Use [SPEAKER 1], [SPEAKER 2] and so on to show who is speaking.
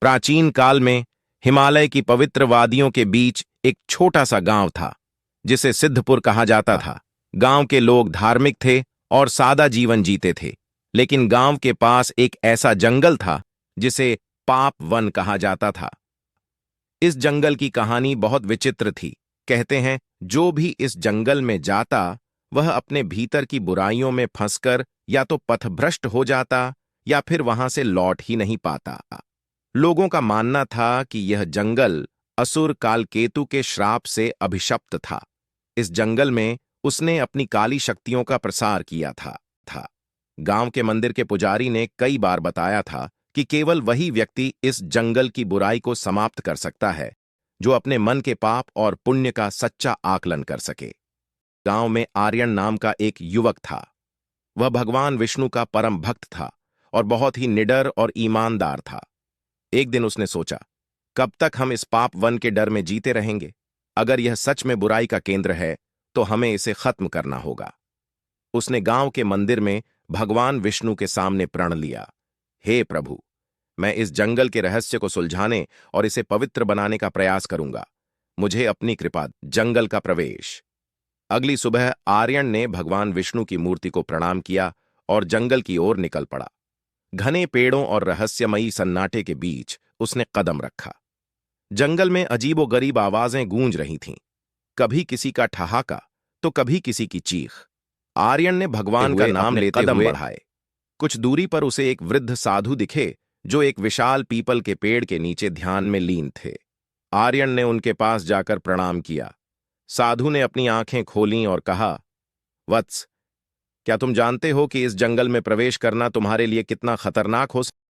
[SPEAKER 1] प्राचीन काल में हिमालय की पवित्र वादियों के बीच एक छोटा सा गांव था जिसे सिद्धपुर कहा जाता था। गांव के लोग धार्मिक थे और सादा जीवन जीते थे, लेकिन गांव के पास एक ऐसा जंगल था जिसे पाप वन कहा जाता था। इस जंगल की कहानी बहुत विचित्र थी। कहते हैं जो भी इस जंगल में जाता वह अपने भीतर की बुराइयों में फंसकर या तो पथभ्रष्ट हो जाता या फिर वहां से लौट ही नहीं पाता। लोगों का मानना था कि यह जंगल असुर कालकेतु के श्राप से अभिशप्त था। इस जंगल में उसने अपनी काली शक्तियों का प्रसार किया था। गांव के मंदिर के पुजारी ने कई बार बताया था कि केवल वही व्यक्ति इस जंगल की बुराई को समाप्त कर सकता है जो अपने मन के पाप और पुण्य का सच्चा आकलन कर सके। गांव में आर्यन नाम का एक युवक था। वह भगवान विष्णु का परम भक्त था और बहुत ही निडर और ईमानदार था। एक दिन उसने सोचा, कब तक हम इस पाप वन के डर में जीते रहेंगे? अगर यह सच में बुराई का केंद्र है तो हमें इसे खत्म करना होगा। उसने गांव के मंदिर में भगवान विष्णु के सामने प्रण लिया, हे प्रभु, मैं इस जंगल के रहस्य को सुलझाने और इसे पवित्र बनाने का प्रयास करूंगा। मुझे अपनी कृपा। जंगल का प्रवेश। अगली सुबह आर्यन ने भगवान विष्णु की मूर्ति को प्रणाम किया और जंगल की ओर निकल पड़ा। घने पेड़ों और रहस्यमयी सन्नाटे के बीच उसने कदम रखा। जंगल में अजीबोगरीब आवाजें गूंज रही थीं, कभी किसी का ठहाका तो कभी किसी की चीख। आर्यन ने भगवान का नाम लेते हुए बढ़ाए। कुछ दूरी पर उसे एक वृद्ध साधु दिखे जो एक विशाल पीपल के पेड़ के नीचे ध्यान में लीन थे। आर्यन ने उनके पास जाकर प्रणाम किया। साधु ने अपनी आंखें खोलीं और कहा, वत्स, क्या तुम जानते हो कि इस जंगल में प्रवेश करना तुम्हारे लिए कितना खतरनाक हो सकता है?